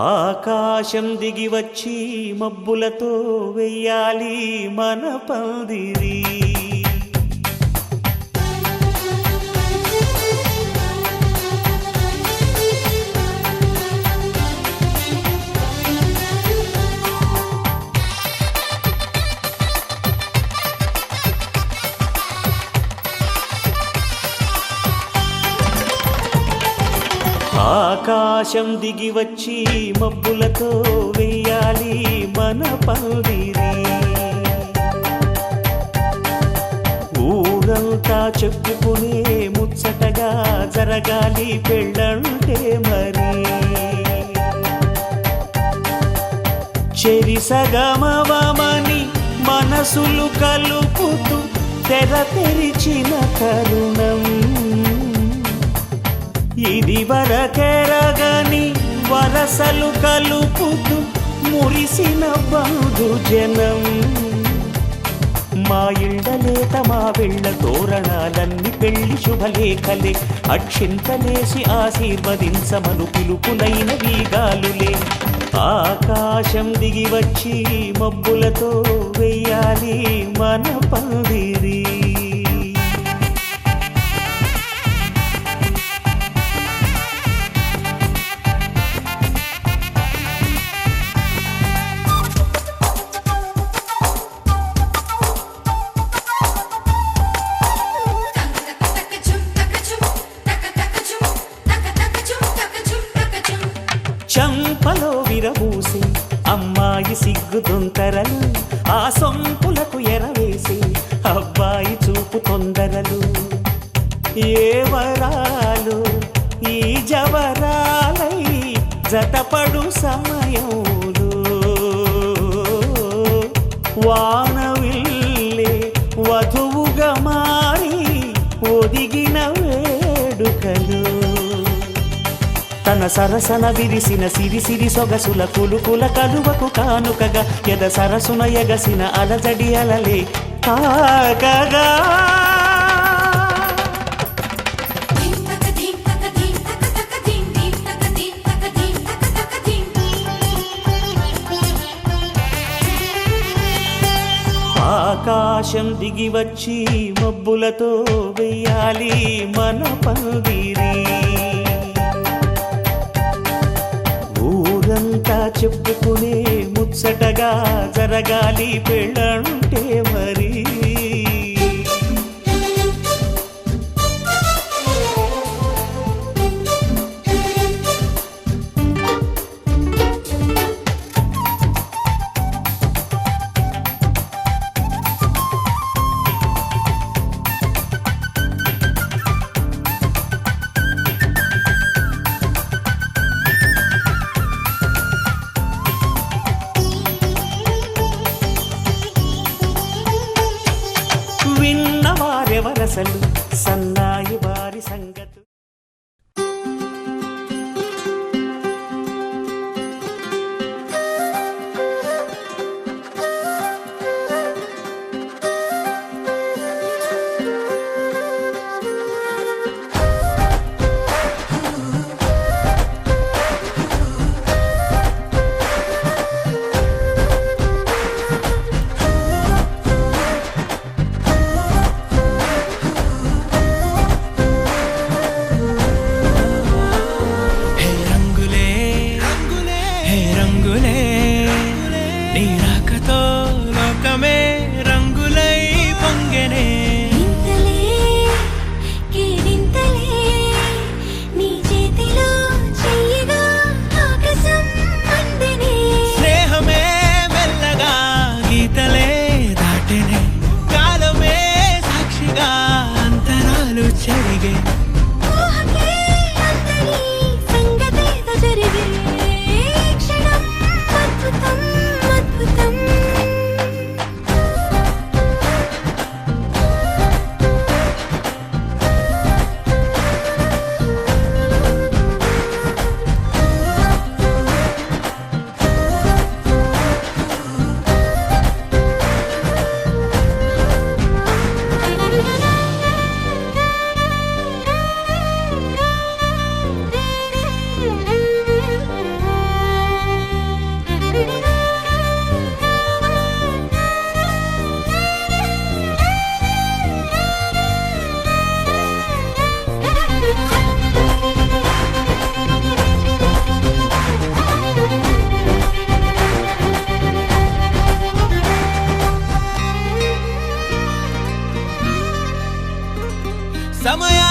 ఆకాశం దిగి వచ్చి మబ్బులతో వెయ్యాలి మన పందిరి. ఆకాశం దిగి వచ్చి మబ్బులతో వెయ్యాలి మన పందిరి. ఊరంతా చెప్పుకునే ముచ్చటగా జరగాలి పెళ్ళంటే మరి. చెరిసగమవమని మనసులు కలుపుతూ తెర తెరిచిన తరుణం ఇది వరకెరగని వరసలు కలుపుతూ మురిసిన బంధుజనం. మా ఇళ్ళలేత మా వెళ్ళ తోరణాలన్నీ పెళ్లి శుభలేఖలే. అక్షింతలేసి ఆశీర్వదించమను పిలుపులైన వీగాలులే. ఆకాశం దిగి వచ్చి మబ్బులతో వెయ్యాలి మన పందిరి. చంపలో విరబూసి అమ్మాయి సిగ్గు దొంతరలు, ఆ సొంపులకు ఎరవేసి అబ్బాయి చూపు తొందరలు. ఏ వరాలు ఈ జవరాలై జతపడు సమయంలో వానవిల్లే వధువుగా మారి ఒదిగిన వేడుకలు. తన సరసన విరిసిన సిరిసిరి సొగసుల కులుకుల కలువకు కానుకగా ఎద సరసున ఎగసిన అలజడి అలలే తాకగా. ఆకాశం దిగి వచ్చి మబ్బులతో వెయ్యాలి మన పందిరి. ఊరంతా చెప్పుకునే ముచ్చటగా జరగాలి పెళ్ళంటే మరి. విన్నవారెవరసలు సన్నాయి వారి సంగతి.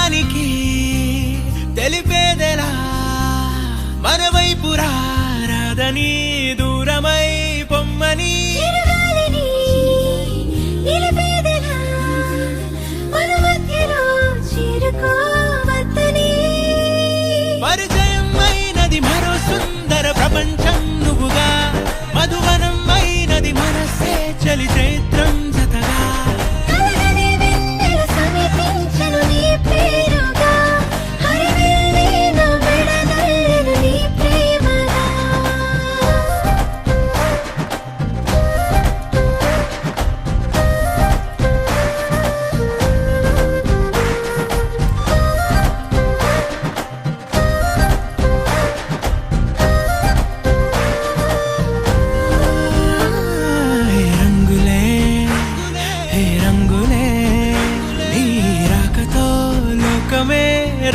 లోకానికి తెలిపేదెలా మన వైపు రాదని దూరమై పొమ్మని పరిచయం అయినది మరో సుందర ప్రపంచం నువ్వుగా మధువనం అయినది మనసే చలి చైత్రం జతగా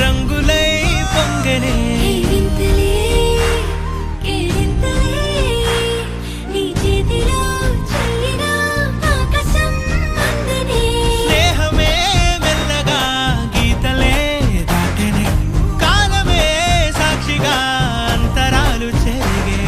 రంగులై పొంగనే స్నేహమే మెల్లగా గీతలే దాటనే కాలమే సాక్షిగా అంతరాలు చెరిగే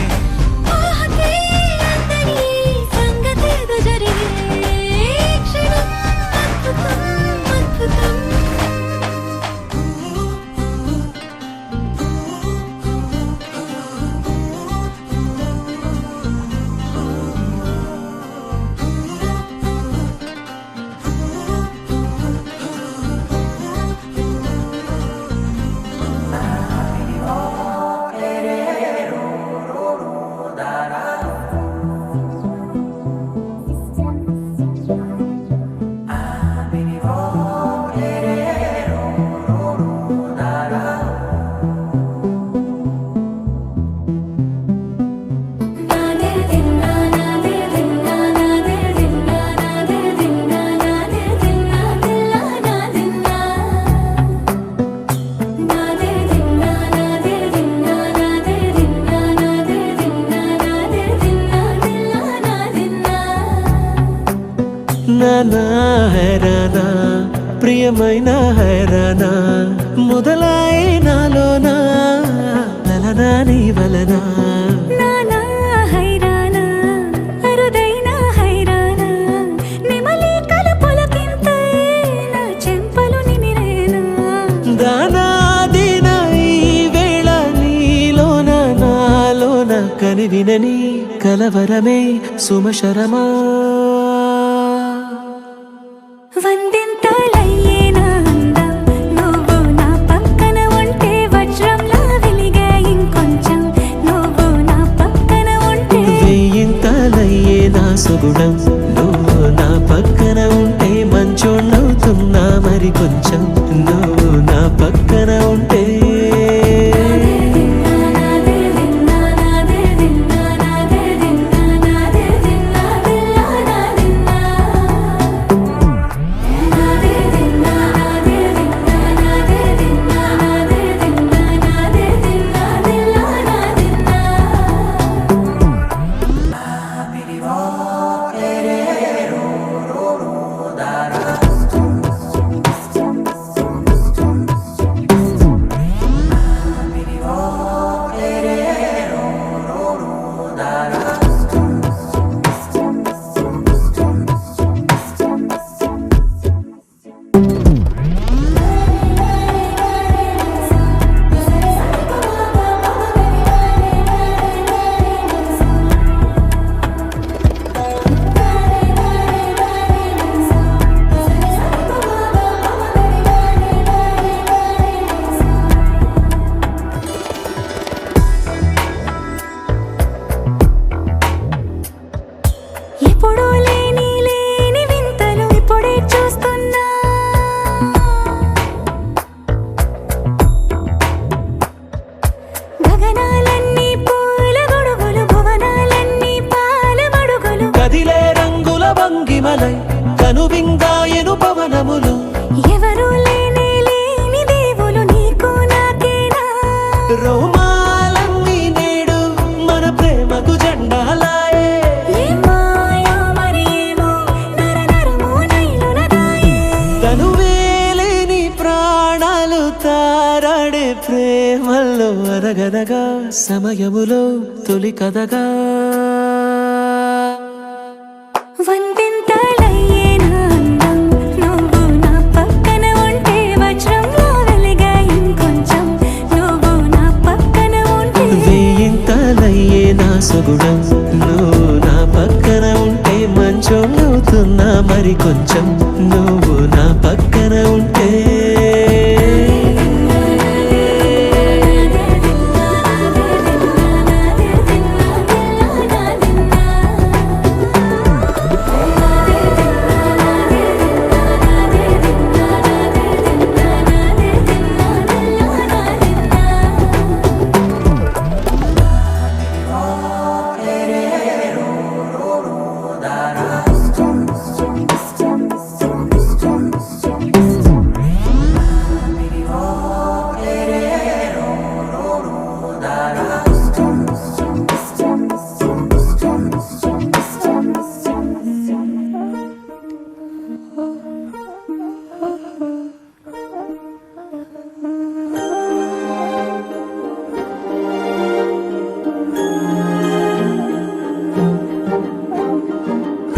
నానా హైరానా ప్రియమైన హైరానా మొదలై నాలోనా నలనా నీ వలనా నానా హైరానా అరుదైన హైరానా నిమలి కలుపులకింతై నా చెంపలు నిమిరేనా దానా దిన ఈ వేళ నీలోన నాలోన కనివినని కలవరమే సుమశరమా వందింతలయ్యేనా అందం నువ్వు నా పక్కన ఉంటే వజ్రంలా వెలిగే ఇంకొంచెం నువ్వు నా పక్కన ఉంటే వెయ్యింతలయ్యే నా సుగుణం నువ్వు నా పక్కన ఉంటే మంచోణ్ణవుతున్నా మరి కొంచెం నువ్వు నా పక్కన ఉంటే ఎప్పుడూ లేని వింతలు ఇప్పుడే చూస్తున్నా గగనాలన్నీ పూల గొడుగులు భువనాలన్నీ పాల మడుగులు కదిలే రంగుల భంగిమలై కనువిందాయను పవనములు ఎవరు లేని దేవులు నీకు నాకేనా రోమాలన్నీ నేడు మన ప్రేమకు జెండాలాయే తనువేలేని ప్రాణాల కాలాలు తారాడే ప్రేమల్లో అరగనగా సమయములో తొలి కథగా వందెంతలయ్యేనా అందం నువ్వు నా పక్కన ఉంటే వజ్రంలా వెలిగా ఇంకొంచెం నువ్వు నా పక్కన ఉంటే వేయింతలయ్యే నా సుగుణం నువ్వు నా పక్కన ఉంటే మంచం అవుతున్నా మరి కొంచెం నువ్వు నా పక్కన ఉంటే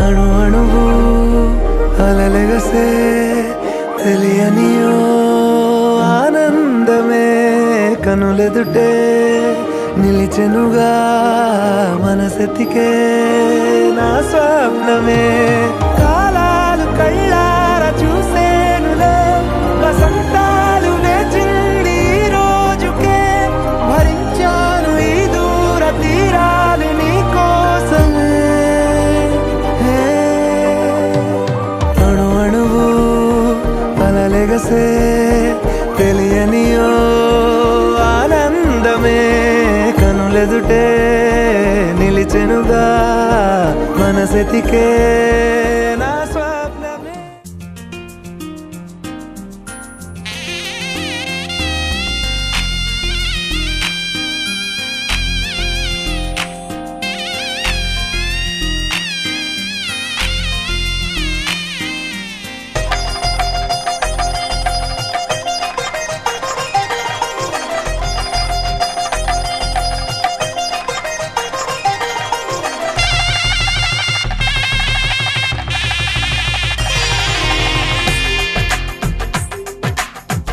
అణు అణువు అలలెగసే తెలియనియో ఆనందమే కనులెదుటే నిలిచెనుగా మనసెతికే నా స్వప్నమే కాలాలు కళ్ళార చూసేనులే వసంతాలు వేచింది ఈ రోజుకే భరించాను ఈ దూర తీరాలు నీ కోసమే అణు అణువు అలలెగసే తెలియనియో ఆనందమే కనులెదుటే నిలిచెనుగా మనసెతికే నా స్వప్నమే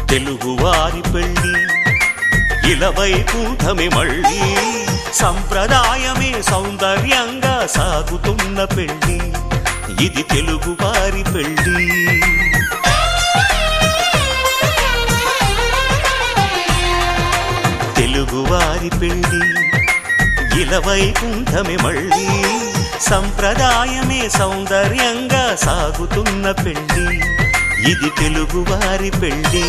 తెలుగువారి పెళ్ళి ఇలవైకుంఠమే మళ్ళీ సంప్రదాయమే సౌందర్యంగా సాగుతున్న పెళ్ళి ఇది తెలుగువారి పెళ్ళి తెలుగువారి పెళ్ళి ఇలవైకుంఠమే మళ్ళీ సంప్రదాయమే సౌందర్యంగా సాగుతున్న పెళ్ళి ఇది తెలుగువారి పెళ్ళి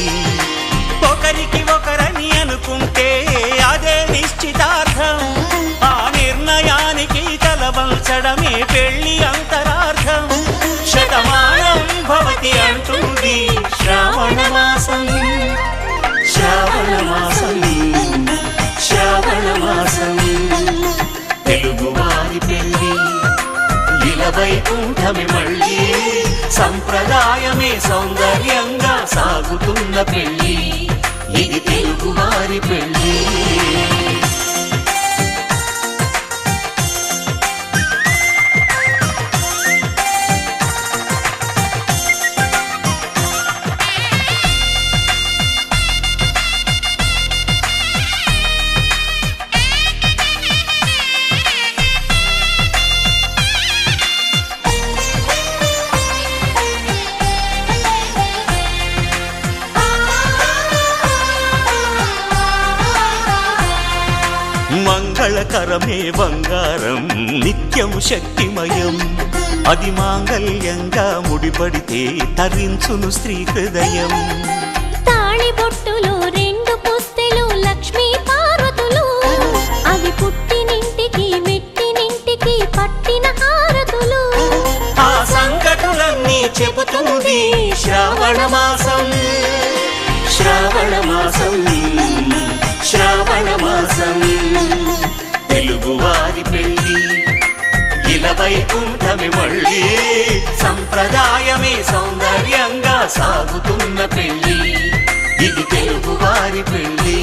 ఒకరికి ఒకరని అనుకుంటే అదే నిశ్చితార్థం ఆ నిర్ణయానికి తలవంచడమే పెళ్ళి అంతరార్థం శతమానం భవతి అంటుంది శ్రావణ మాసం శ్రావణ మాసం శ్రావణ మాసం తెలుగువారి పెళ్ళి ఇలవైకుంఠమే మళ్ళీ సంప్రదాయమే సౌందర్యంగా సాగుతున్న పెళ్ళి ఇది తెలుగువారి పెళ్ళి మంగళకరమే బంగారం నిత్యం శక్తిమయం అది మాంగళ్యంగా ముడిపడితే తరించును స్త్రీ హృదయం తాళి బొట్టులో రెండు పుస్తెలు లక్ష్మీ పార్వతులు అవి పుట్టినింటికి మెట్టినింటికి పట్టిన హారతులు ఆ సంకటులన్నీ చెబుతుంది శ్రావణ మాసం శ్రావణ మాసం శ్రావణ మాసం తెలుగువారి పెళ్ళి ఇలవైకుంఠమే మళ్ళీ సంప్రదాయమే సౌందర్యంగా సాగుతున్న పెళ్ళి ఇది తెలుగు వారి పెళ్ళి.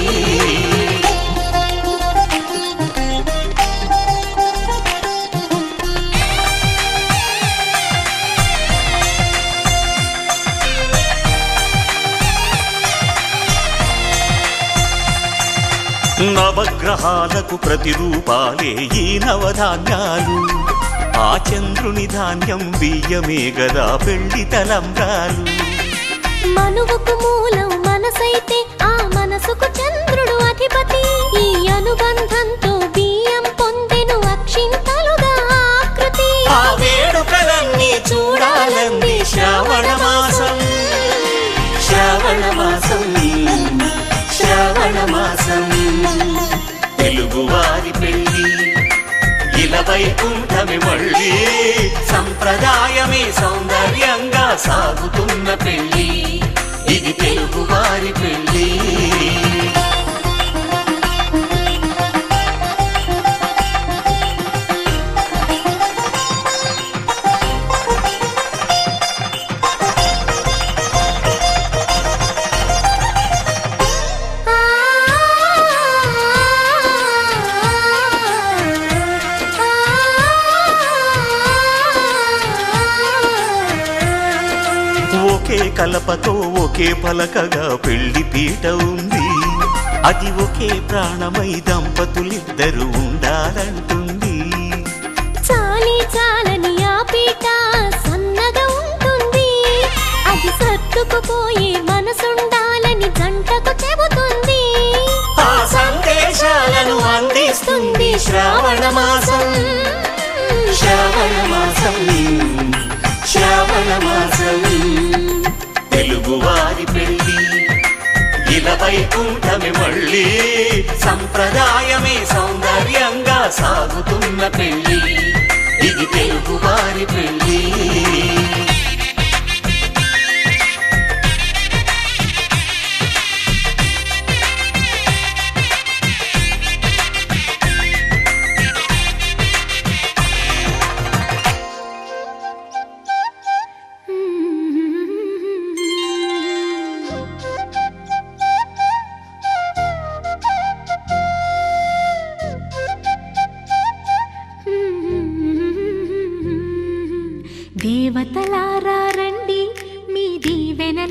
నవగ్రహాలకు ప్రతిరూపాలే ఈ నవధాన్యాలు. ఆ చంద్రుని ధాన్యం బియ్యమే గదా పెళ్లి తలంబ్రాలు. మనువుకు మూలం మనసైతే ఆ మనసుకు చంద్రుడు అధిపతి. ఈ అనుబంధంతో బియ్యం పొందెను అక్షింతలుగా ఆకృతి. ఆ వేడుకలన్నీ చూడాలంది శ్రావణ మాసం. శ్రావణ మాసం, శ్రావణ మాసం, తెలుగు వారి పెళ్ళి. ఇలా వైకుంఠమి మళ్ళీ సంప్రదాయమే సౌందర్యంగా సాగుతున్న పెళ్ళి. ఇది తెలుగు వారి పెళ్ళి. ఒకే కలపతో ఒకే పలకగా పెళ్లి పీట ఉంది. అది ఒకే ప్రాణమై దంపతులిద్దరూ ఉండాలంటుంది. చాలి చాలని ఆ పీట సన్నగా ఉంటుంది. అది సర్దుకుపోయే మనసుండాలని జంటకు చెబుతుంది. ఆ సందేశాలను అందిస్తుంది శ్రావణ మాసం. శ్రావణ మాసం, శ్రావణ మాసం, తెలుగు వారి పెళ్ళి. ఇలా వైకుంఠమి మళ్ళీ సంప్రదాయమే సౌందర్యంగా సాగుతున్న పెళ్ళి. ఇది తెలుగు వారి పెళ్ళి. దేవతలారా రండి, మీ దీవెనలందించండి.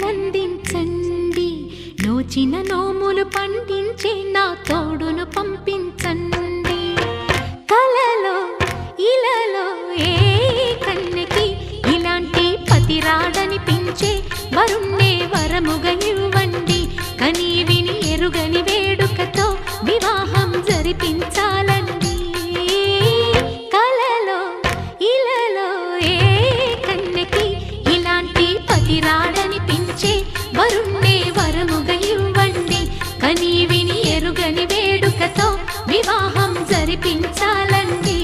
నోచిన నోములు పండించే నా తోడును పంపించండి. కలలో ఇలలో ఏ కన్నెకి ఇలాంటి పతిరాడనిపించే వరుణ్ణే వరముగా ఇవ్వండి. కని విని ఎరుగని వేడుకతో వివాహం జరిపించాలండి. కలలో ఇలలో ఏ కన్నెకి ఇలాంటి పతిరాడనిపించే వరుణ్ణే వరముగా ఇవ్వండి. కని విని ఎరుగని వేడుకతో వివాహం జరిపించాలండి.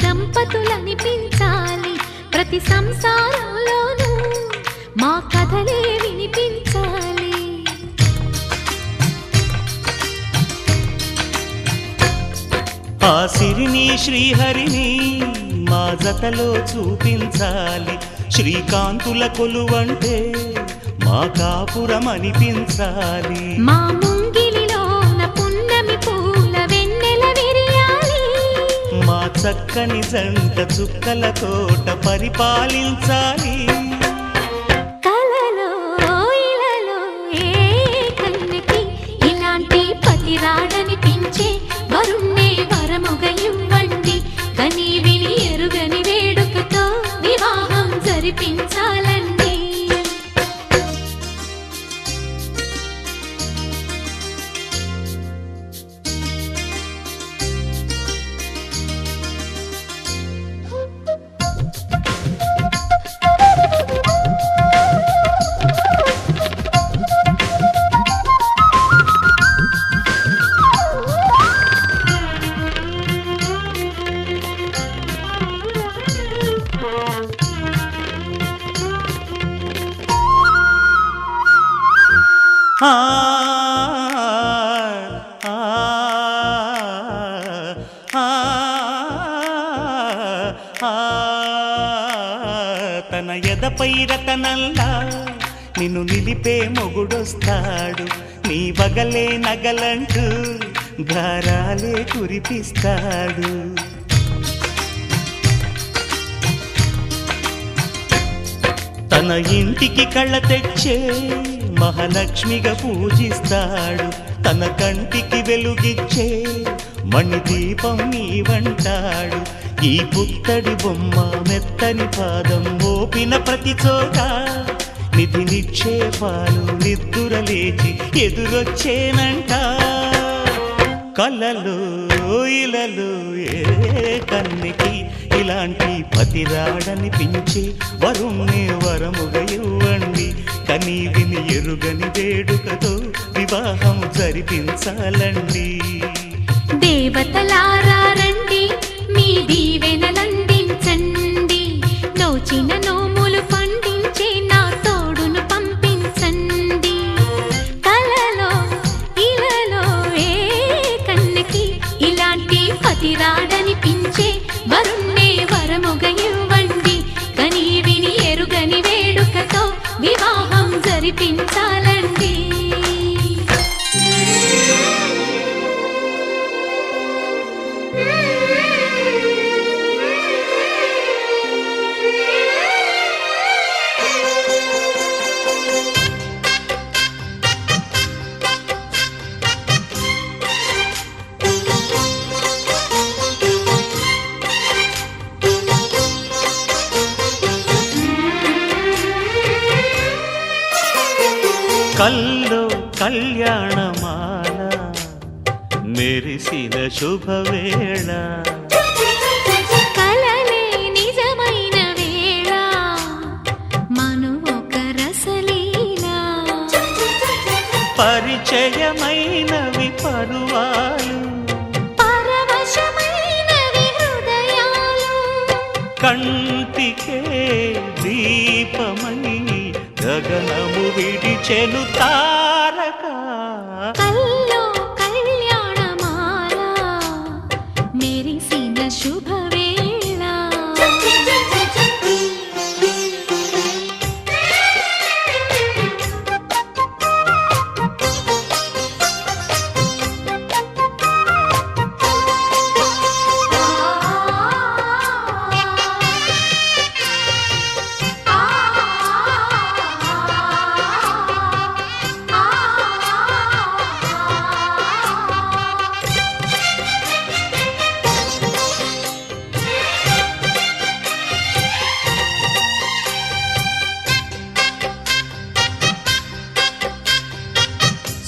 దంపతులనిపించాలి. ప్రతి సంసారంలోనూ మా కథలే వినిపించాలి. ఆ సిరిని శ్రీహరిని మా జతలో చూపించాలి. శ్రీకాంతుల కొలువంటే మా కాపురం అనిపించాలి. మా ముంగిలిలోన పున్నమి పూల వెన్నెల విరియాలి. మా చక్కని జంట చుక్కల తోట పరిపాలించాలి. కలలో ఇలలో ఏ కన్నెకి ఇలాంటి పతిరాడనిపించే వరుణ్ణే వరముగా ఇవ్వండి. కని విని ఎరుగని వేడుకతో జరిపించాలండి. ఆ ఆ ఆ ఆ తన ఎదపై రతనల్లా నిన్ను నిలిపే మొగుడొస్తాడు, నీ వగలే నగలంటూ గారాలే కురిపిస్తాడు. తన ఇంటికి కళ్ళ తెచ్చే మహాలక్ష్మిగా పూజిస్తాడు, తన కంటికి వెలుగిచ్చే మణిదీపం నీవంటాడు. ఈ పుత్తడి బొమ్మ మెత్తని పాదం మోపిన ప్రతి చోట నిధి నిక్షేపాలు నిద్దురలేచి ఎదురొచ్చేనంట. కలలో ఇలలో ఏ కన్నికి ఇలాంటి పతిరాడనిపించి వరుణ్ణి వరముగా ఇవ్వండి. కనీ విని ఎరుగని వేడుకతో వివాహం జరిపించాలండి. దేవతలారా రండి, మీ దీవెనలందించండి. నోచిన నోములు పండించే నా తోడును పంపించండి. కలలో ఇలలో ఏ కన్నకి ఇలాంటి పతిరాడనిపించే వరుణ్ణే వరముగా ఇవ్వండి. కనీ విని ఎరుగని వేడుకతో వివాహం జరిపించాలండి. కల్లో కళ్యాణమాల మెరిసిన శుభవేళ, కలలే నిజమైన వేళ మను ఒక రసలీలా. పరిచయమైనవి పరువాలు, పరవశమైనవి హృదయాలు. కంటికే దీపమై గగనము విడిచెను తారక. కల్లో కళ్యాణమాల మెరిసిన శుభవేళ.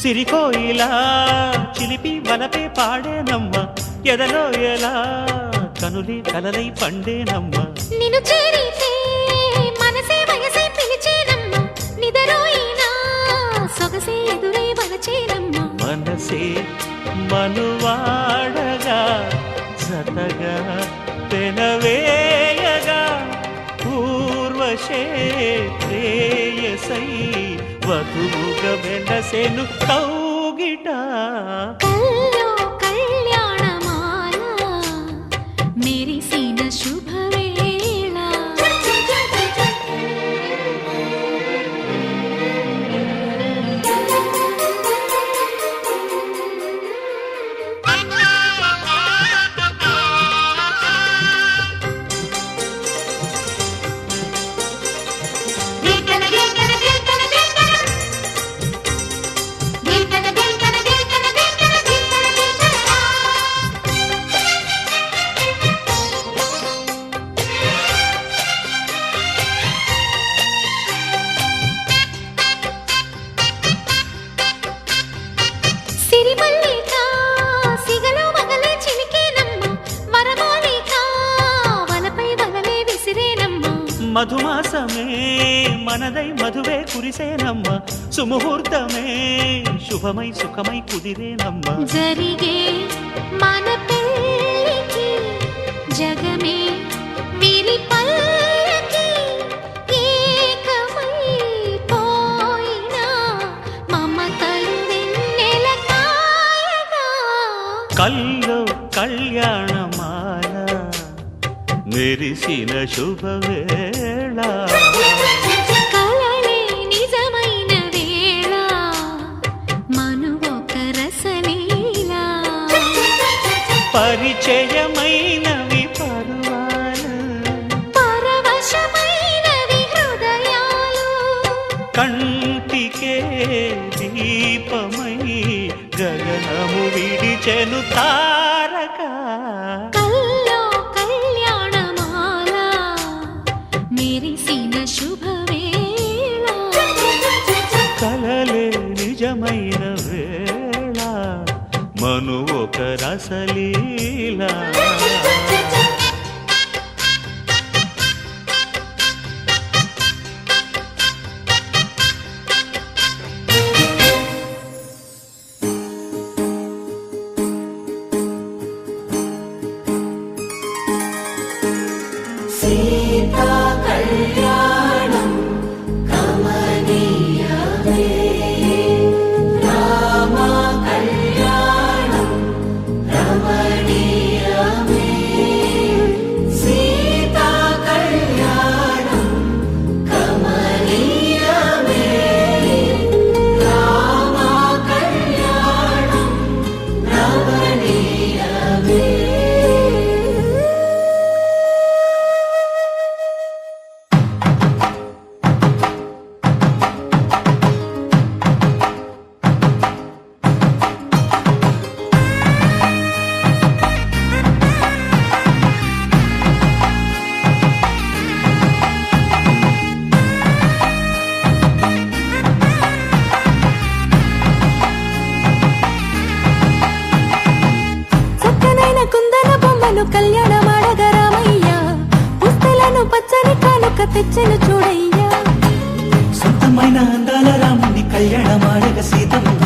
సిరికోయిలా చిలిపి వలపే పాడేనమ్మ, ఎదలో ఎలా కనులి కలలై పండేనమ్మ. నిన్ను చేరితే మనసే వయసే పిలిచేనమ్మ, నిదరోయినా సొగసే ఎదురై వలచేనమ్మ. మనసే మనువాడగా జతగా పెనవేయగా పూర్వశే ప్రేయసై వధువుగా వెనసెను కౌగిట. కల్లో కళ్యాణమాల మెరిసిన శుభవేళ. మధుమాసమే మనదై మధువే కురిసేనమ్మ సుముహూర్తమే శుభమై సుఖమై కుదిరేనమ్మ జరిగే మన పెళ్ళికి జగమే వీరి పల్లకి ఏకమై పోయినా మమతలు వెన్నెల కాయగా కల్లో కళ్యాణమాల మెరిసిన శుభవేళ కలలే నిజమైన వేళ మనువొక రసలీల పరిచయమైనవి పర్వాలు పరవశమైనవి హృదయాలు కంటికే దీపమై గగనము విడిచెను తారక కల్లో కళ్యాణమాల మెరిసిన శుభవేళ కలలే నిజమైన వేళ మను ఒక రసలీల సీతా కళ్యాణం కమనీయమే రామ కళ్యాణం రమణీయమే సీతా కళ్యాణం కమనీయమే రామ కళ్యాణం రమణీయమే చక్కనైన కుందన బొమ్మను కళ్యాణమాడగ రామయ్య పుస్తలను పచ్చని కానుక తెచ్చెను చూడయ్యా సొంతమైన అందాల రాముని కళ్యాణమాడగ సీతమ్మ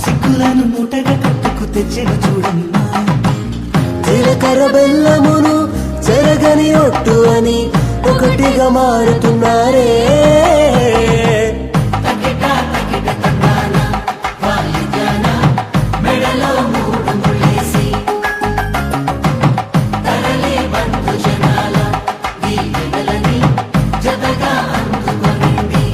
సిగ్గులను మూటగా కట్టుకు తెచ్చెను చూడమ్మా జీలకర్ర బెల్లమును చెరగని ఒట్టు అని ఒకటిగా మారుతున్నారే మెడలో మూడు ముళ్ళేసి తరలి బంధు జనాల దీవెనలని జతగా అందుకొనింది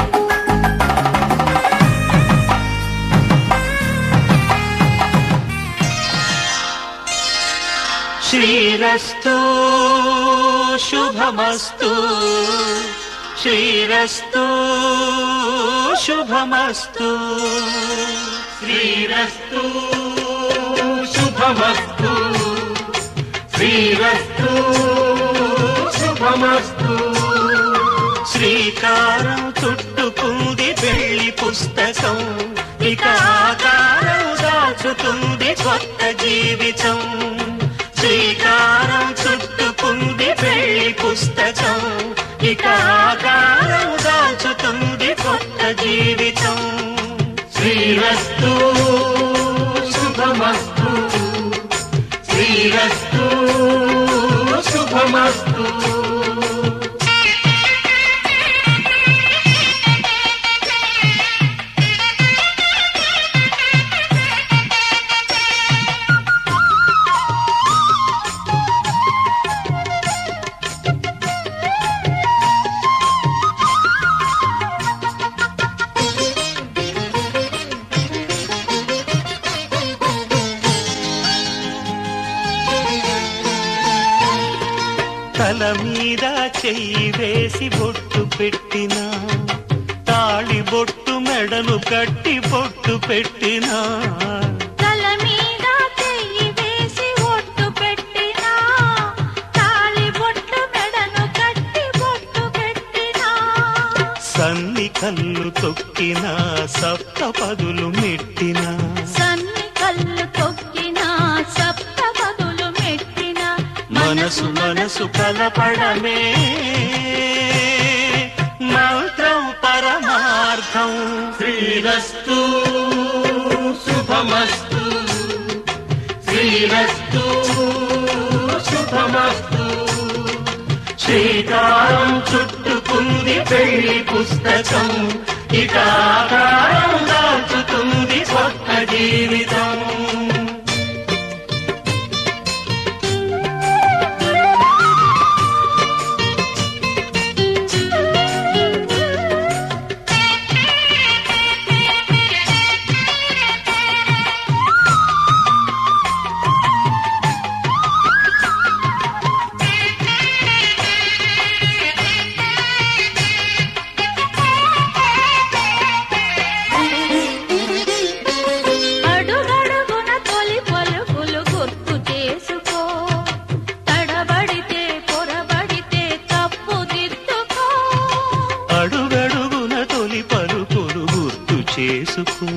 శ్రీరస్తు శుభమస్తు శ్రీరస్తు శుభమస్తు శ్రీరస్తు శుభమస్తు శ్రీరస్తు శుభమస్తు శ్రీకారం చుట్టుకుంది పెళ్లి పుస్తకం ఇక ఆకారం దాచుతుంది కొత్త జీవితం శ్రీకారం చుట్టుకుంది పెళ్లి పుస్తకం ఇక ఆకారం దాచుతుంది కొత్త జీవితం శ్రీరస్తు శుభమస్తు శ్రీరస్తు శుభమస్తు తల మీద చెయ్యి వేసి బొట్టు పెట్టినా తాళి బొట్టు మెడను కట్టి బొట్టు పెట్టినా తల మీద చెయ్యి వేసి ఒట్టు పెట్టినా తాళి బొట్టు మెడను కట్టి బొట్టు పెట్టినా సన్ని కళ్ళు తొక్కినా సప్త పదులు మెట్టినా సన్ని కళ్ళు తొక్కినా సప్త పదులు మెట్టినా మనసు మనసు కలపడమే శ్రీరస్తు శుభమస్తు శ్రీరస్తు శుభమస్తు శ్రీకారం చుట్టుకుంది పెళ్లి పుస్తకం ఇక ఆకారం దాచుతుంది కొత్త జీవితం చేసుకో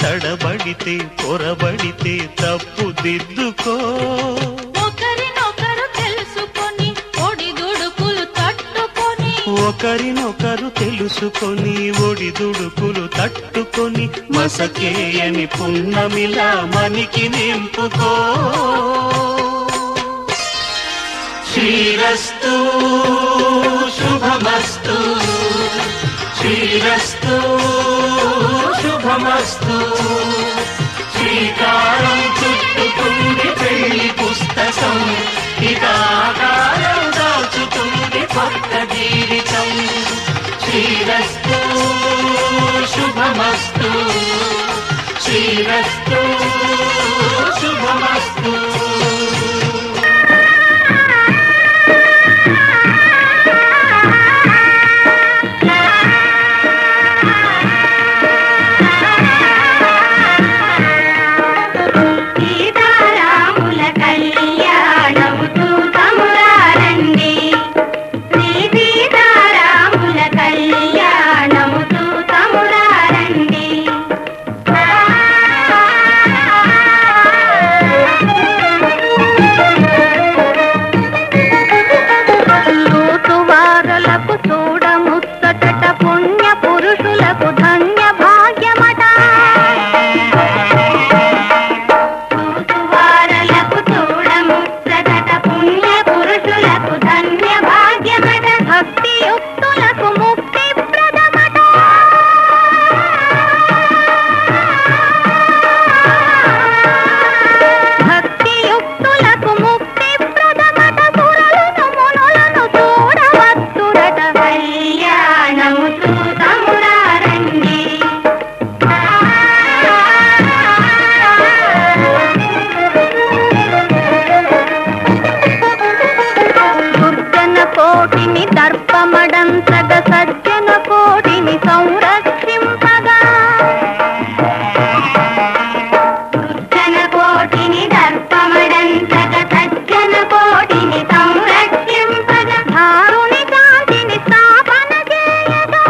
తడబడితే పొరబడితే తప్పు దిద్దుకో ఒకరినొకరు తెలుసుకొని ఒడిదుడుకులు తట్టుకొని ఒకరినొకరు తెలుసుకొని ఒడిదుడుకులు తట్టుకొని మసకేయని పున్నమిలా మనికి నింపుకో శ్రీరస్తు శుభమస్తు శ్రీరస్తు శుభమస్తు శ్రీకారం చుట్టుకుంది పెళ్లి పుస్తకం ఇక ఆకారం దాచుతుంది కొత్త జీవితం శ్రీరస్తు శుభమస్తు శ్రీరస్తు శుభమస్తు దర్పమడంతగ సజ్జన కోటిని సంరక్షింపగా సజ్జన కోటిని దర్పమడంతగ సజ్జన కోటిని సంరక్షింపగా ధారుని కాంతిని స్థాపన చేయగా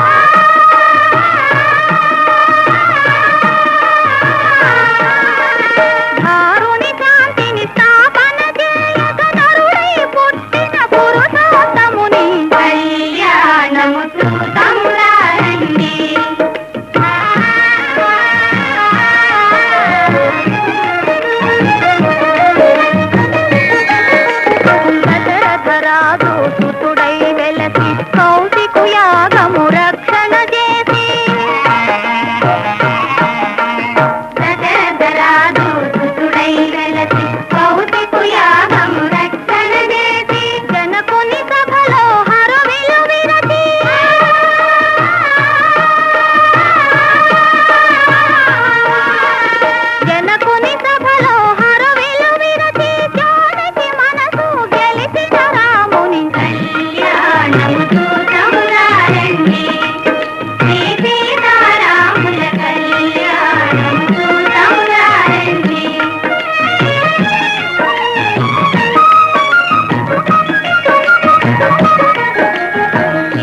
ధారుని కాంతిని స్థాపన చేయగా నరుడై పుట్టిన పురుషోత్తముని దశరథరాజు సుతుడై వెలసి కౌశికు యాగము రక్షణ చేసి దశరథరాజు సుతుడై వెలసి కౌశికు యాగము రక్షణ చేసి జనకుని సభలో హరవిలు విరచి జనకుని సభలో హరవిలు విరచి జానకి మనసు గెలిచిన రాముని కళ్యాణముతో తములారండి శ్రీ సీతారాముల కళ్యాణముతో తములారండి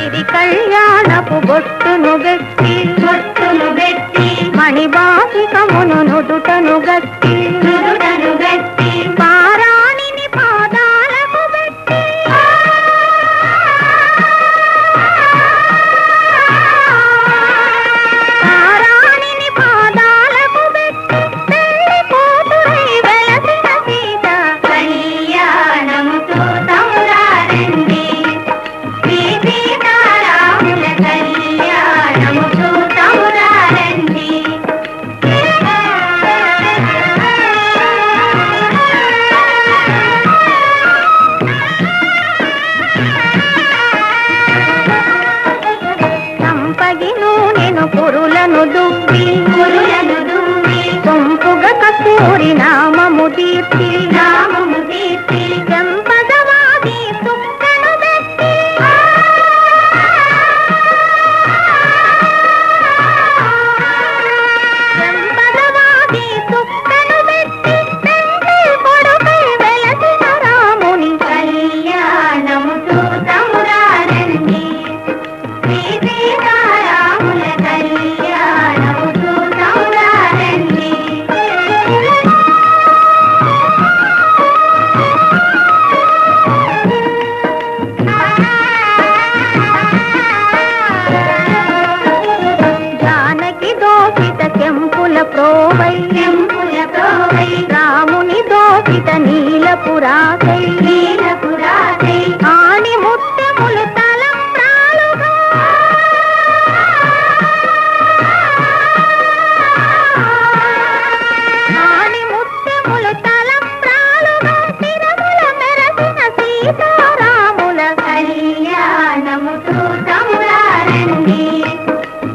ఇది కళ్యాణపు బొట్టును గట్టి మణిబాసికమును నుదుటను గట్టి పారాణిని పాదాలకు పెట్టి పారాణి ఊరి నామము దీప్తి చెంపదవాది సుక్కను పెట్టి చెంపదవాది సుక్కను పెట్టి తండ్రి కొడుకై వెలసిన రాముని కళ్యాణము చూతమురారండి శ్రీ సీతారాముల కళ్యాణము చూతమురారండి. జానకి దోషిత చెంపుల ప్రోవై రాముని దోషిత నీలపురాకై ఆని ముత్యములు తలంబ్రాలుగా ఆని ముత్యములు తలంబ్రాలుగా తిరుమల మెరసిన సీతారాముల కళ్యాణము చూతమురారండి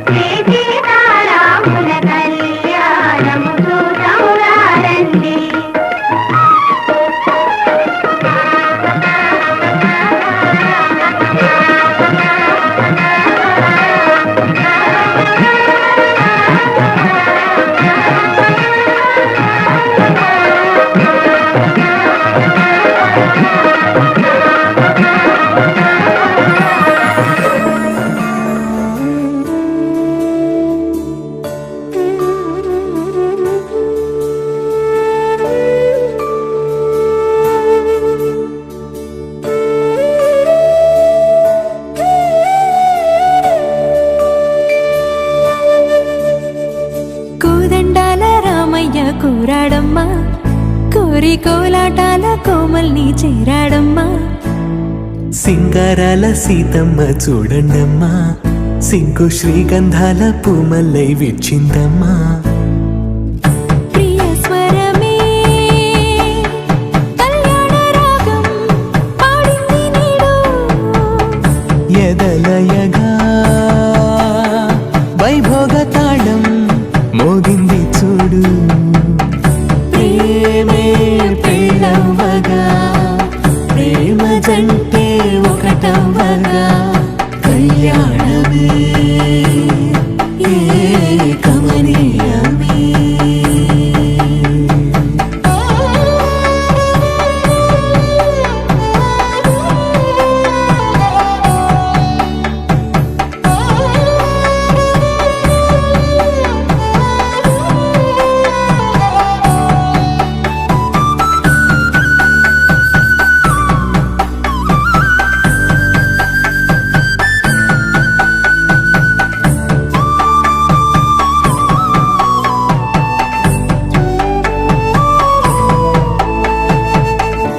శ్రీ సీతారాముల కళ్యాణము చూతమురారండి. కోదండాల రామయ్య కూరాడమ్మా కోరి కోలాటాల కోమల్ని చేరాడమ్మా సింగారాల సీతమ్మ చూడండమ్మా సింకు శ్రీగంధాల పూమల్లై విచ్చిందమ్మా ప్రియ స్వరమే కళ్యాణ రాగం పాడింది నీడు ఎదలయగా వైభోగ తాళం మోగింది చూడు ప్రేమే పెళ్ళవ్వగా ప్రేమ జంటే ఒకటవ్వగా కళ్యాణమే కమనీయమే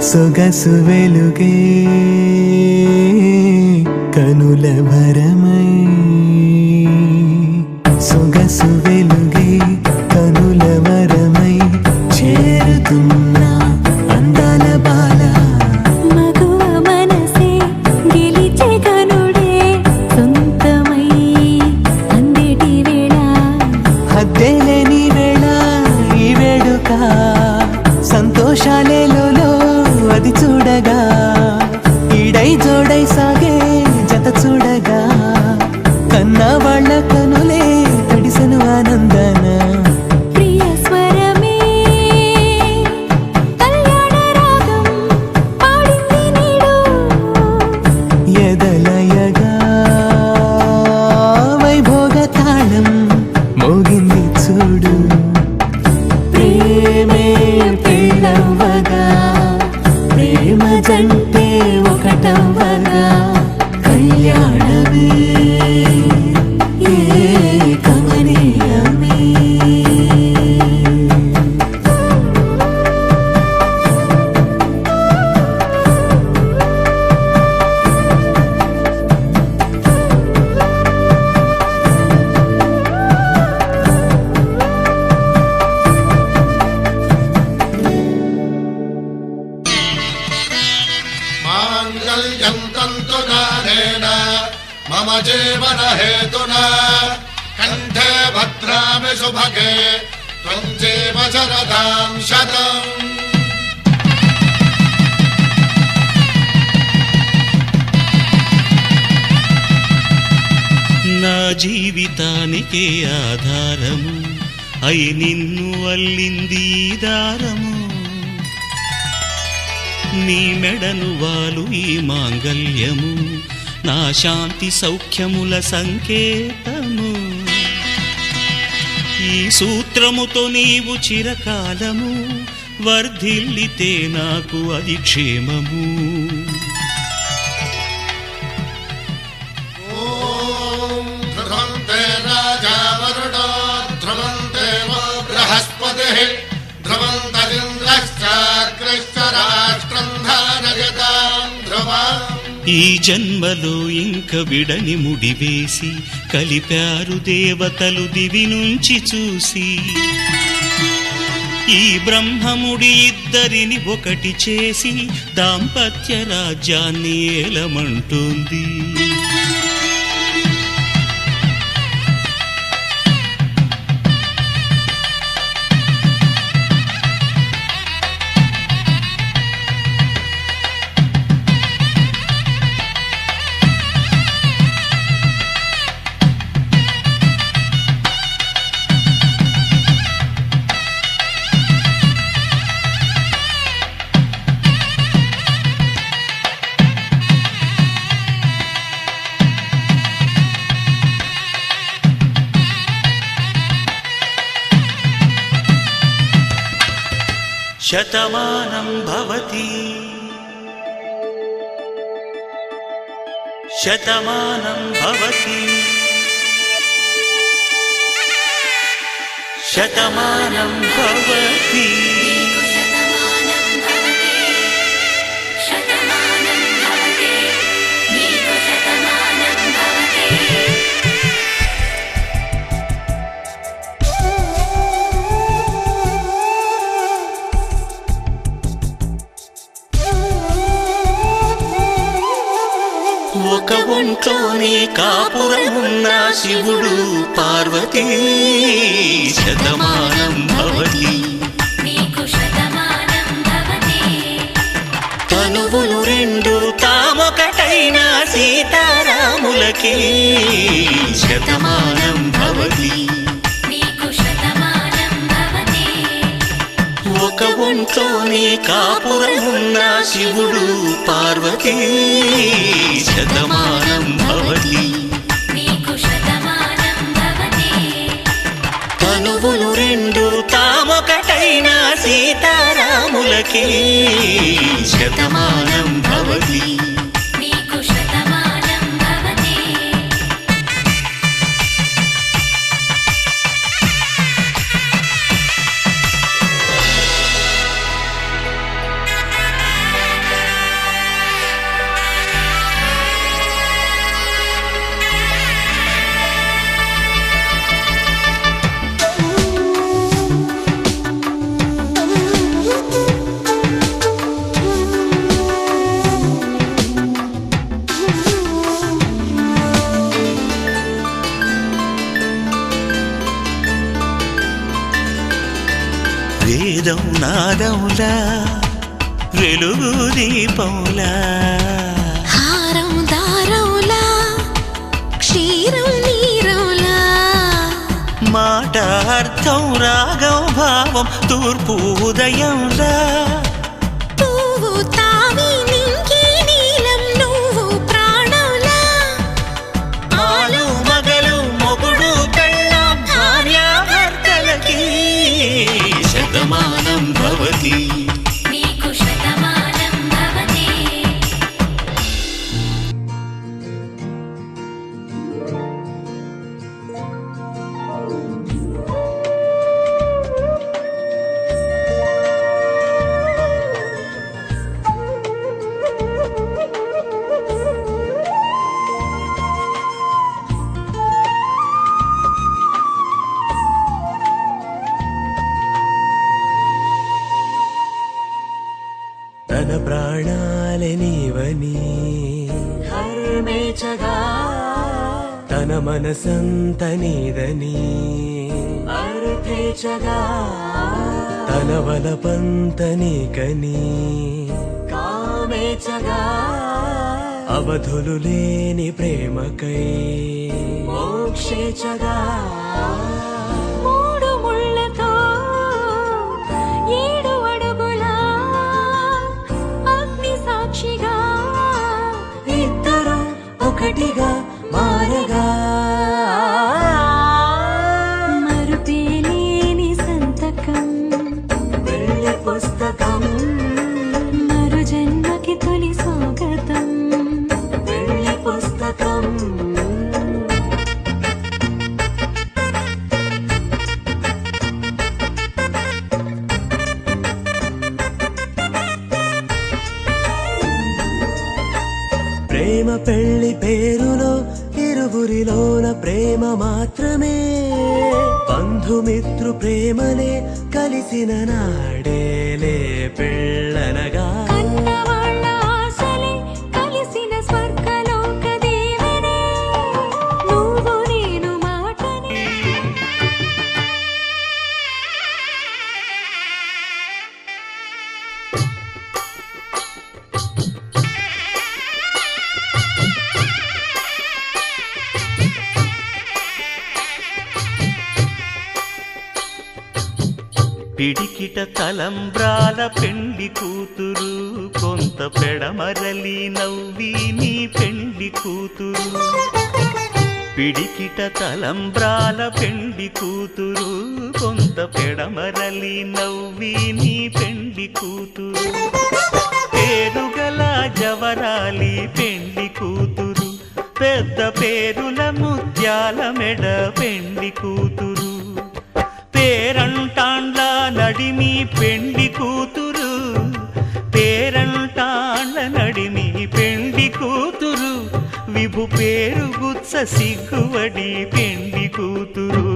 సొగసు వెలుగే కనుల భరమై సొగసు వెలుగే కనుల వరమై చేరుతున్నా అందాల బాల మగువ మనసే గెలిచే కనుడే సొంతమై అందేటి వేళ హద్దేలేని వేళ ఈ వేడుక సంతోషాలేలో అది చూడగా ఈడై జోడై సాగే జత చూడగా కన్నా వాళ్ళ కనులే తడిసెను ఆనందన ప్రియ స్వరమే కళ్యాణ రాగం పాడింది నీడు ఎదలయగా వైభోగ తాళం మోగింది చూడు ప్రేమే పెళ్ళవ్వగా ప్రేమ జంటే ఒకటవ్వగా కళ్యాణమే కమనీయమే मम जीवन हेतुना कंठे भद्रामि शुभगे त्वं चैव शरदां शतम् నా జీవితానికే ఆధారము అయి నిన్ను అల్లింది దారము నీ మెడను వాలు ఈ మాంగల్యము నా శాంతి సౌఖ్యముల సంకేతము ఈ సూత్రముతో నీవు చిరకాలము వర్ధిల్లితే నాకు అది క్షేమము ఈ జన్మలో ఇంక విడని ముడివేసి కలిపారు దేవతలు దివి నుంచి చూసి ఈ బ్రహ్మముడి ఇద్దరిని ఒకటి చేసి దాంపత్య రాజ్యాన్ని ఏలమంటుంది శతమానం భవతి శతమానం భవతి శతమానం భవతి ఒక ఒంట్లోనే కాపురమున్న శివుడు పార్వతీ శతమానం భవతి తనువులు రెండు తామొకటైన సీతారాములకి శతమానం భవతి ఒక ఒంట్లోనే కాపురమున్న శివుడు పార్వతీ శతమానం భవతి తనువులు రెండు తామొకటైన సీతారాములకి శతమానం భవతి వేదం నాదములా వెలుగు దీపములా హారం దారౌలా క్షీరం నీరౌలా మాట అర్థం రాగం భావం తూర్పు ఉదయంలా పువ్వు తావి నింగి నీలం నువ్వు ప్రాణంలా ఆలు మగలు మొగుడు పెళ్ళాం భార్యాభర్తలకి శతమానం భవతి తన ప్రాణాలే నీవని హర్మేచగా తన మనసంత నీదని యథేచ్ఛగా తన వలపంతనికని కామేచ్ఛగా అవధులు లేని ప్రేమకై మోక్షేచ్ఛగా మూడు ముళ్ళతో 7 అడుగుల అగ్ని సాక్షిగా ఇద్దరు ఒకటిగా మారగా మరుపేలేని సంతకం వెళ్ళి పుస్తకం మరు జన్మకి తొలి స్వాగతం వెళ్ళి పుస్తకం ప్రేమ పెళ్లి పేరులో ఇరువురిలోన ప్రేమ మాత్రమే బంధుమిత్రు ప్రేమనే కలిసిన నాడేలే పెళ్ళనగా కన్నవాళ్ళ ఆశలే కలిసిన స్వర్గలోక దేవనే నువ్వు నేను మాటనే పిడికిట తలంబ్రాల పెండి కూతురు కొంత పెడమరలి నవ్వి నీ పెండి కూతురు పిడికిట తలంబ్రాల పెండి కూతురు కొంత పెడమరలి నవ్వి నీ పెండి కూతురు పేరుగల జవరాలి పెండి కూతురు పెద్ద పేరుల ముత్యాల మెడ పెండి కూతురు పేరంటాండ్ల నడిమి పెండి కూతురు పేరంటాండ్ల నడిమి పెండి కూతురు విభు పేరు గుత్స సిగ్గువడి పెండి కూతురు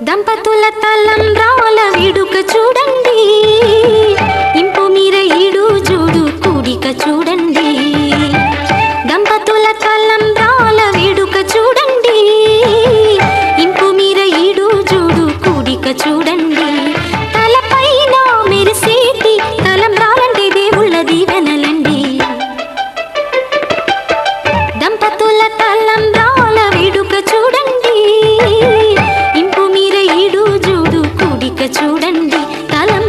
దంపతుల తలంబ్రాల వేడుక చూడండి ఇంపు మీర ఈడు జోడు కూడిక చూడండి దంపతుల తలంబ్రాల వేడుక చూడండి ఇంపు మీర ఈడు జోడు కూడిక చూడండి తలపైన మెరిసేటి తలంబ్రాలంటే దేవుళ్ళ దీవెనలండి దంపతుల తలంబ్రాల వేడుక చూడండి ఇంపు మీర ఈడు జోడు కూడిక చూడండి తలం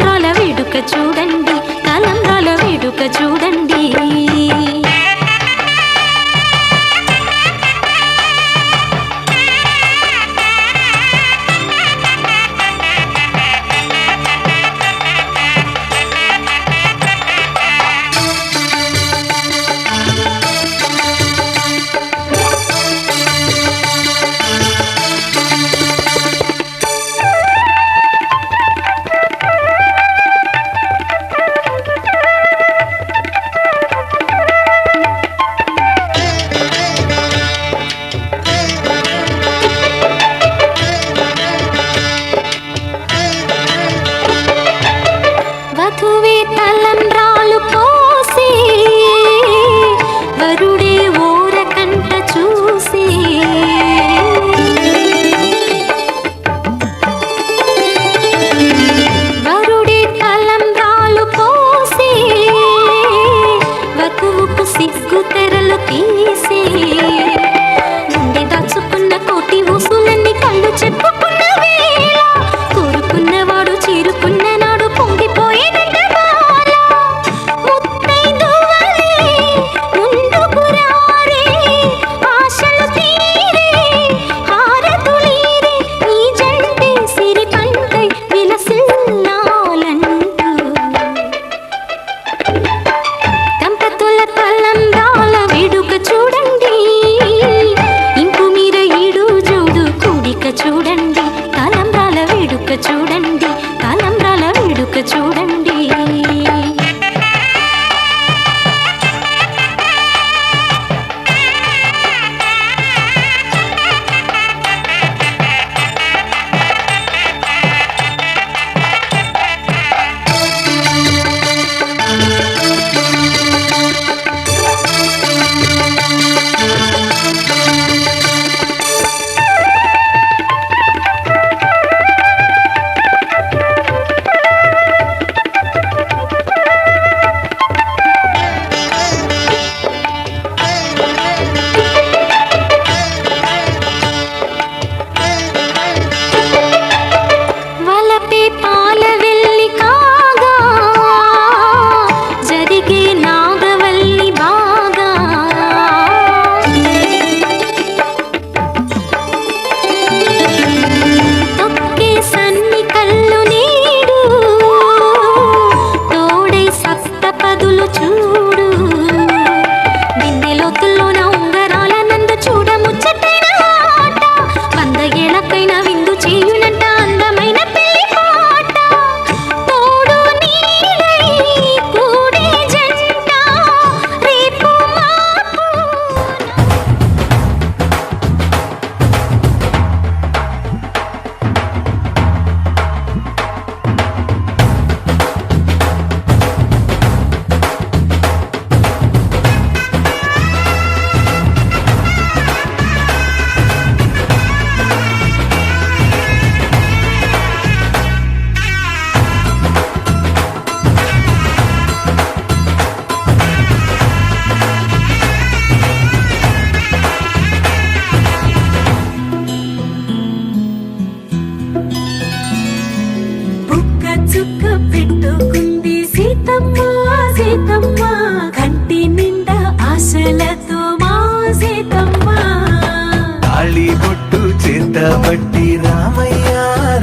పట్టబట్టి రామయ్య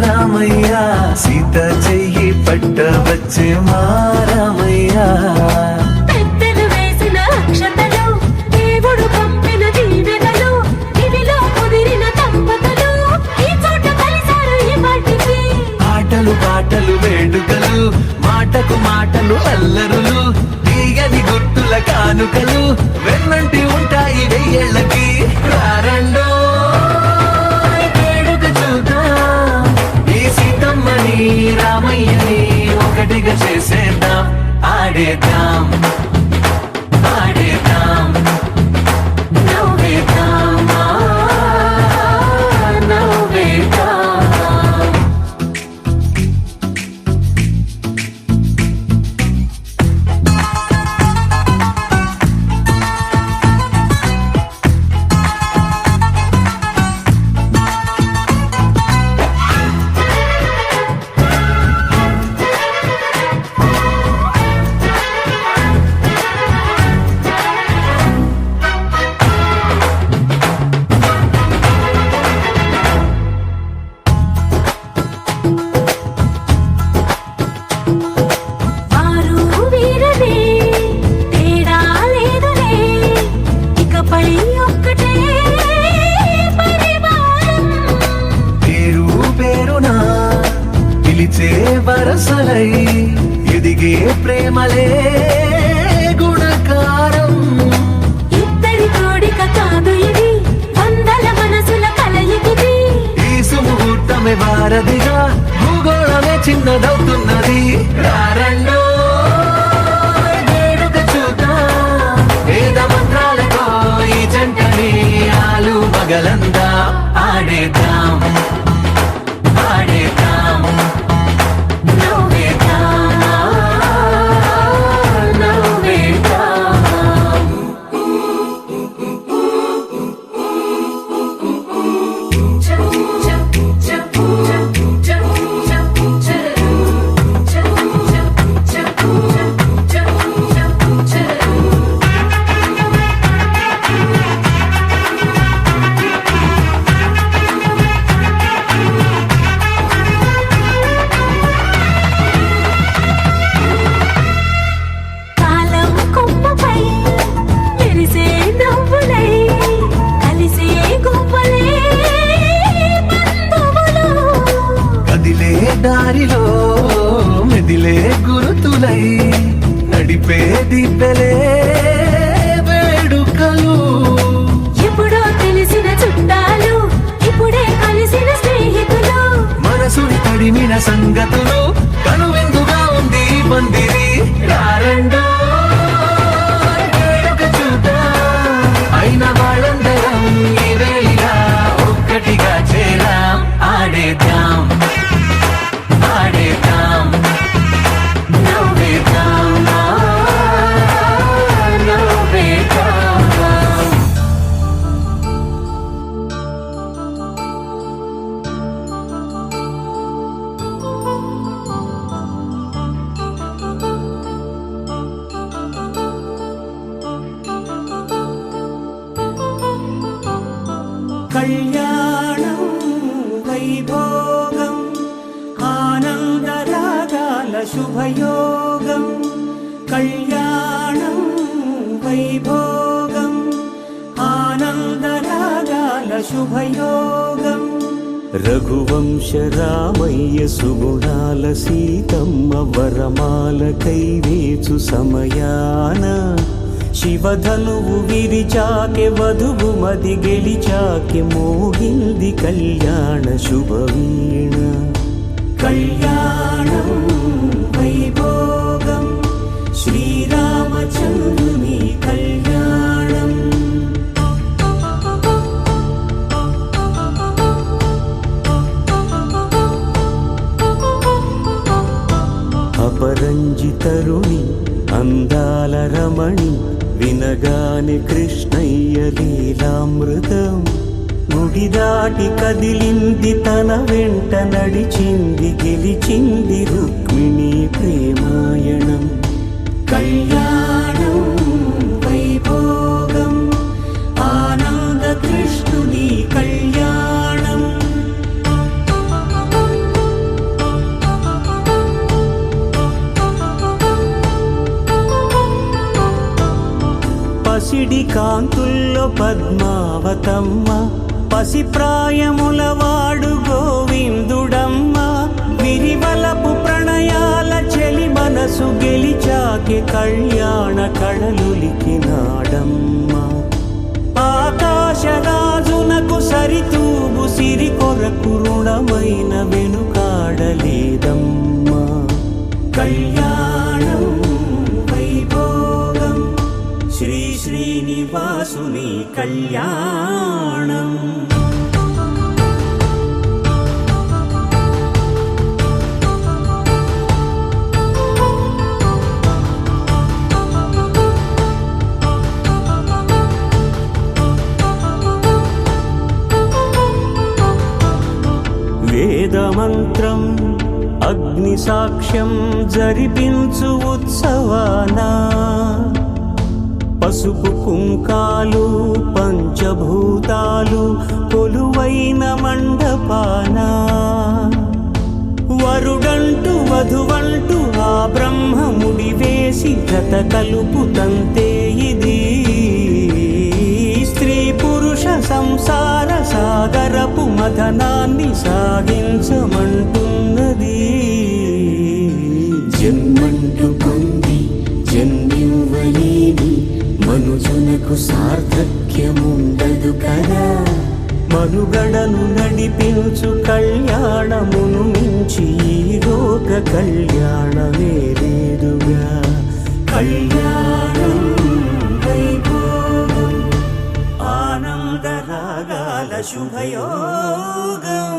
రామయ్య సీత చెయ్యి పట్టవచ్చే మా రామయ్య పెద్దలు వేసిన అక్షతలు దేవుడు పంపిన దీవెనలు ఇవిలో కుదిరిన దంపతులు ఈ చోట కలిసారు ఈ పాటికి ఆటలు పాటలు వేడుకలు మాటకు మాటలు అల్లరులు తీయని గుర్తుల కానుకలు వెన్నంటి ఉంటాయి వెయ్యేళ్ళకి రారండో వేడుక చూద్దాం ఈ సీతమ్మని రామయ్యని ఒకటిగా చేసేద్దాం ఆడేద్దాం ఆడేద్దాం నవ్వేద్దాం నవ్వేద్దాం వారు వీరనే తేడా లేదులే ఇకపై ఒక్కటే పరివారం పేరు పేరునా పిలిచే వరసలై ఎదిగే ప్రేమలే గుణకారం ఇద్దరి కోడిక కాదు ఇది వందల మనసుల కలయికిది ఈ సుముహూర్తమే వారధిగా భూగోళమే చిన్నదవుతున్నది రారండో వేడుక చూద్దాం వేద మంత్రాలతో ఈ జంటని ఆలు మగలందా ఆడేద్దాం ఆడేద్దాం నవ్వేద్దాం నవ్వేద్దాం కాలం కొమ్మపై మెరిసే నవ్వులై కలిసే గువ్వలే బంధువులు కదిలే దారిలో మెదిలే గురుతులై నడిపే దిబ్బెలే వేడుకలు ఎప్పుడో తెలిసిన చుట్టాలు ఇప్పుడే కలిసిన స్నేహితులు మనసుని తడిమిన సంగతులు కనువిందుగా ఉంది ఈ పందిరి రారండో వేడుక చూద్దాం అయిన వాళ్ళందరం ఈ వేళ ఒక్కటిగా చేరాం ఆడేద్దాం ఆడేద్దాం నవ్వేద్దాం నవ్వేద్దాం కళ్యాణం వైభోగం ఆనందరాగాల శుభయోగం కళ్యాణం వైభోగం ఆనందరాగాల శుభయోగం రఘువంశ రామయ్య సుగుణాల సీతమ్మ వరమాల కైవేచు సమయాన శివధనువు విరిచాకె వధువు మది గెలిచాకె మోగింది కళ్యాణ శుభవీణ కళ్యాణం వైభోగం శ్రీరామచంద్రుని కళ్యాణం అపరంజి తరుణి అందాల రమణి వినగాని కృష్ణయ్య లీలామృతం గుడి దాటి కదిలింది తన వెంట నడిచింది గెలిచింది రుక్మిణి ప్రేమాయణం కళ్యాణం వైభోగం ఆనంద కృష్ణుని కళ్యాణం కాంతుల్లో పద్మావతమ్మ పసిప్రాయముల వాడు గోవిందుడమ్మ విరివలపు ప్రణయాల చెలి మనసు గెలిచాకే కళ్యాణ కళలులికినాడమ్మ ఆకాశరాజునకు సరితూగు సిరి కొరకు రుణమైన వెనుకాడలేదమ్మా కళ్యాణం వైభోగం శ్రీ శ్రీనివాసుని కళ్యాణం వేదమంత్రం అగ్ని సాక్ష్యం జరిపించు ఉత్సవానా పసుపు కుంకాలు పంచభూతాలు కొలువైన మండపాన వరుడంటూ వధువంటూ ఆ బ్రహ్మముడి వేసి జత కలుపుతంతే ఇది స్త్రీ పురుష సంసార సాగరపు మథనాన్ని సాగించమంటున్నది జన్మంటూ పొంది జన్మివ్వలేని మనుజునకు సార్థక్యముండదు కదా మనుగడను నడిపించు కళ్యాణమును మించి ఈ లోక కళ్యాణమే లేదుగా కళ్యాణం వైభోగం ఆనందరాగాల శుభయోగం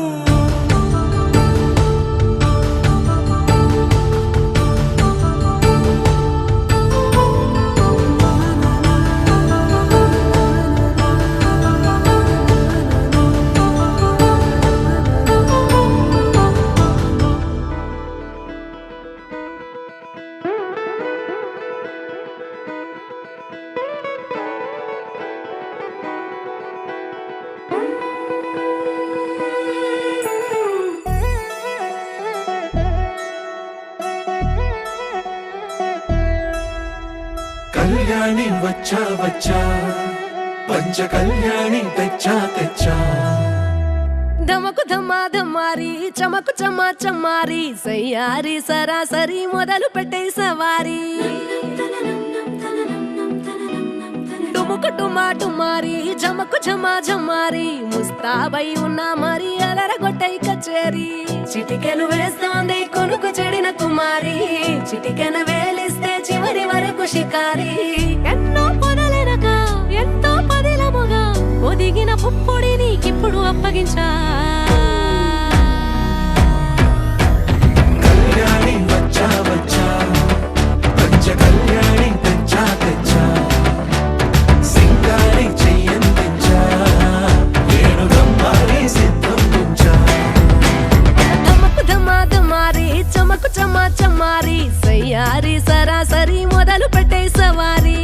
కళ్యాణి వచ్చా వచ్చా పంచ కళ్యాణి తెచ్చా తెచ్చా ధమకు ధమా ధమారి చమకు చమా చమారి సయ్యారి సరాసరి మొదలు పెట్టే సవారి డుముకు టుమా టుమారి జమకు ఝమా ఝమారి ముస్తాబై ఉన్నా మరి అలరగొట్టై కచేరి చిటికెను వేస్తోంది కొనుకు చెడిన కుమారి చిటికెను వేలిస్తే చివరి వరకు షికారి ఎన్నో పొదలెనక ఎంతో పదిలముగా ఒదిగిన పుప్పొడి నీకిప్పుడు అప్పగించా కళ్యాణి వచ్చా వచ్చా పంచ కళ్యాణి తెచ్చా తెచ్చా సింగారి చెయ్యందించా వేణుగమ్మారి సిద్ధం ఉంచా ధమకు ధమా ధమారి చమకు చమా చమారి సయ్యారి సరాసరి మొదలు పెట్టే సవారి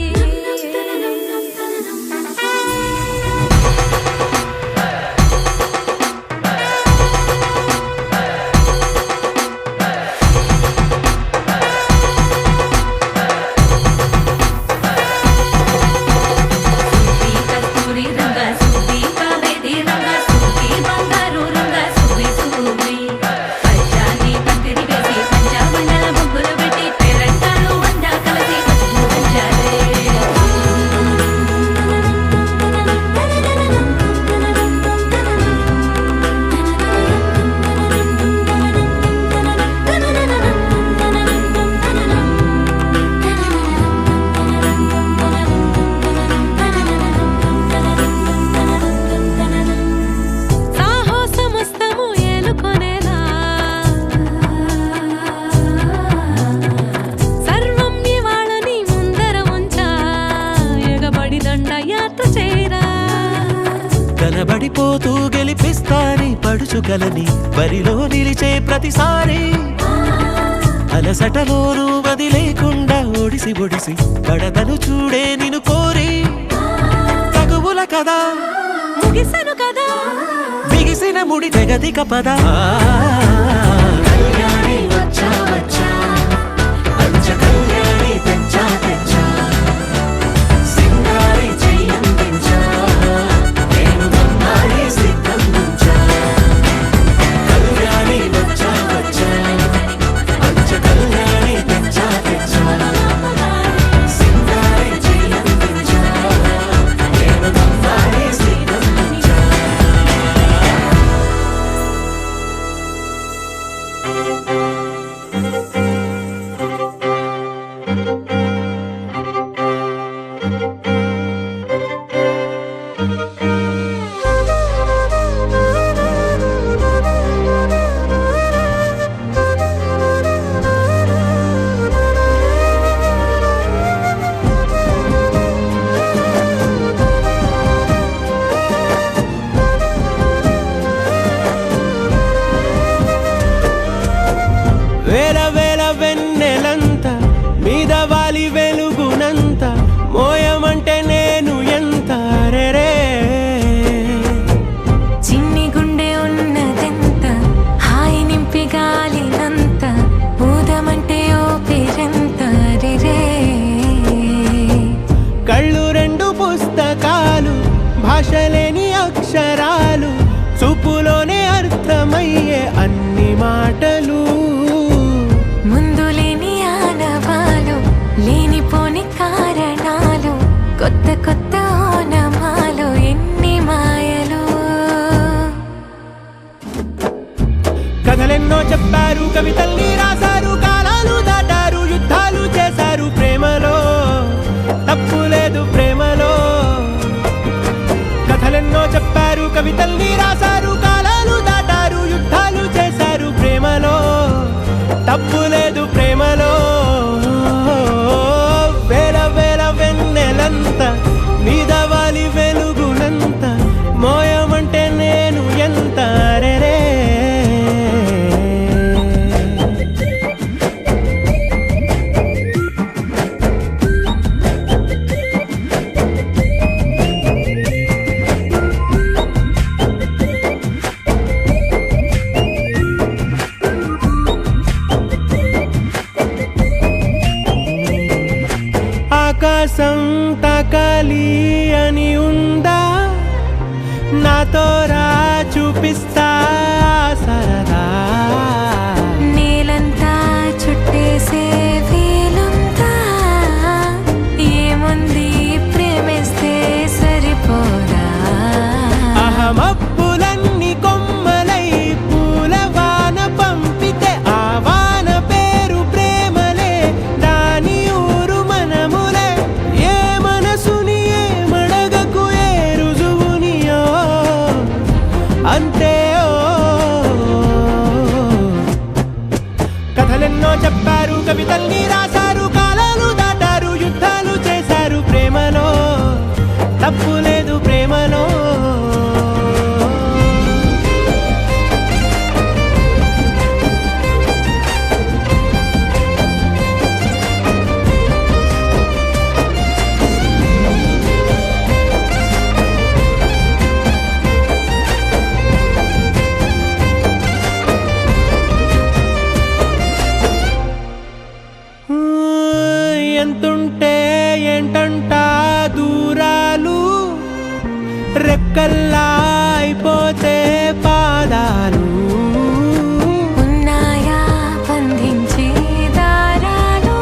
కనబడిపోతూ గెలిపిస్తాని పడుచుగలని బరిలో నిలిచే ప్రతిసారి అలసటలోనూ వదిలేకుండా ఒడిసి ఒడిసి పడతను చూడే నిన్ను కోరి తగువుల కదా ముగిసను కదా బిగిసిన ముడి జగదిక పద కళ్యాణి వచ్చా వచ్చా పంచ కళ్యాణి తెచ్చా తెచ్చా సింగారి చెయ్య వేల వేల వెన్నెలంత మీద వాలి వెలుగునంత మోయమంటే నేను ఎంత రే చిన్ని గుండె ఉన్నదెంత హాయి నింపి గాలినంత ఊదమంటే ఓ పేరెంత రే కళ్ళు రెండు పుస్తకాలు భాషలేని అక్షరాలు చూపులోనే అర్థమయ్యే అన్ని మాటలు ముందు లేని ఆనవాలు లేనిపోని కారణాలు కొత్త కొత్త ఓనమాలు ఎన్ని మాయలు కథలెన్నో చెప్పారు కవితల్ని రాశారు కాలాలు దాటారు యుద్ధాలు చేశారు ప్రేమలో తప్పు లేదు ప్రేమలో కథలెన్నో చెప్పారు కవితల్ని రాశారు కాలాలు దాటారు యుద్ధాలు చేశారు ప్రేమలో తప్పు లేదు ప్రేమలో వేల వేల వెన్నెలంత మీద వాలి వెలుగునంత మోయమంటే నేను ఎంత రే ఆకాశం తాకాలి అని ఉందా నాతో రా చూపిస్తా సరదా నేలంతా చుట్టేసే వీలుందా ఏముంది ప్రేమిస్తే సరిపోదా అహమప్పులన్నీ కొమ్మలై పూల వాన పంపితే ఆ వాన పేరు ప్రేమలే దాని ఊరు మనములే ఏ మనసుని ఏ మడగకు ఏ రుజువునియో అంతే కథలెన్నో చెప్పారు కవితల్ని రాశారు కాలాలు దాటారు యుద్ధాలు చేశారు ప్రేమలో తప్పు లేదు ప్రేమలో ఎంతుంటే ఏంటంట దూరాలు రెక్కల్లా అయిపోతే పాదాలు ఉన్నాయా బంధించే దారాలు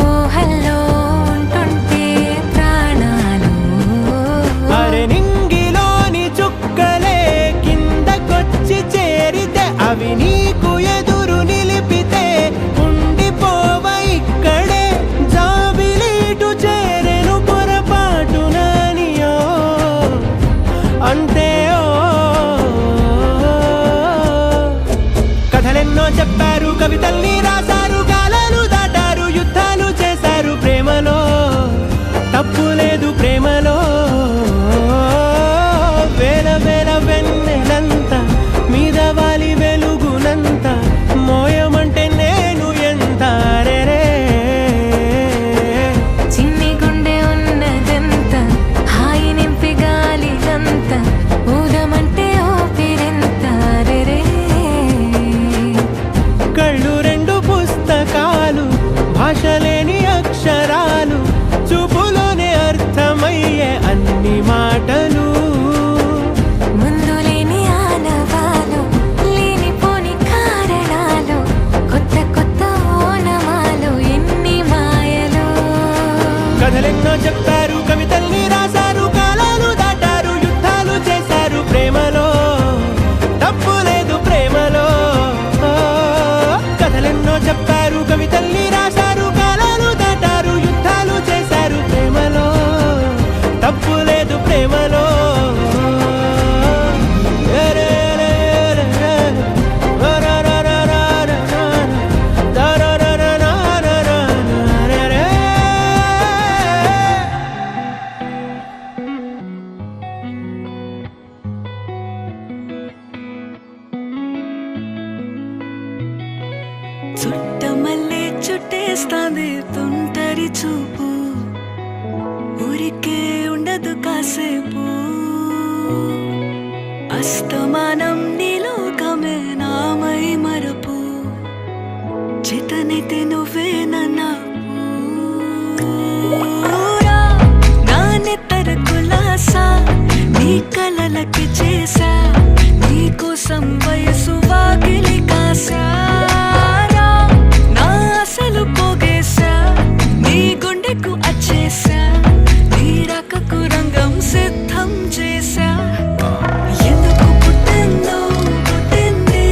ఊహల్లో ఉంటుంటే ప్రాణాలు అరే నింగిలోని చుక్కలే కిందకొచ్చి చేరితే అవి నీకు ఎదురు నిలిపితే ఉండిపోవ ఇక్కడే జాబిలీటు చేరెను పొరపాటు నానియో అంతే కథలెన్నో చెప్పారు కవితల్ని రాశారు కాలాలు దాటారు యుద్ధాలు చేశారు ప్రేమలో తప్పు లేదు ప్రేమలో వేల వేల వెన్నెలంత మీద వాలి వెలుగునంత చుట్టమల్లే చుట్టేస్తాంది తుంటరి చూపు ఊరికే ఉండదు కాసేపు అస్తమానం నీలోకమే నామై మరపు చేతనైతే నువ్వే నన్నా నానెత్తర కులాసా నీ కలలకి చేసా నీ కోసం వయసు వాకిలి కాసా నా అసలు పోగేసా నీ గుండెకు అచ్చేసా నీ రకకు రంగం సిద్ధం చేసా ఎందుకు పుట్టిందో పుట్టింది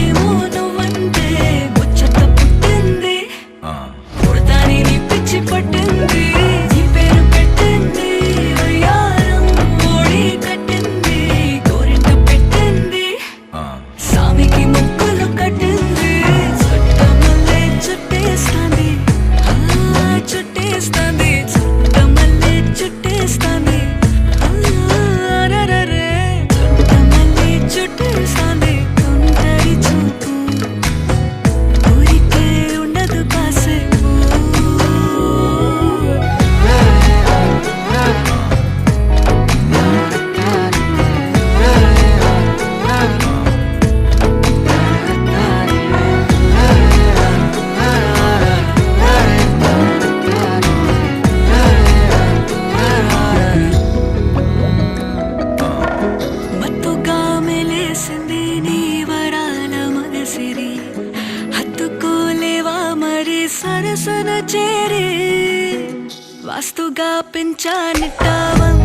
ఏమో నువ్వంటే ముచ్చట పుట్టింది పుడతాని నీ పిచ్చి పట్టింది నీ పేరు పెట్టింది వయ్యారం ఓడి కట్టింది గోరింట పెట్టింది సామికి ముక్కులు కట్టింది చుట్టమల్లే చుట్టేస్తాంది చుట్టేస్తాంది చుట్టమల్లే చుట్టేస్తాంది అరరరే చుట్టమల్లే చుట్టేస్తాంది తుంటరి చూపు ఊరికే ఉండదు కాసేపు మత్తుగా మెలేసింది నీ వరాల మగసిరి హత్తుకోలేవా మరి సరసన చేరి వాస్తుగా పెంచానిట్టావం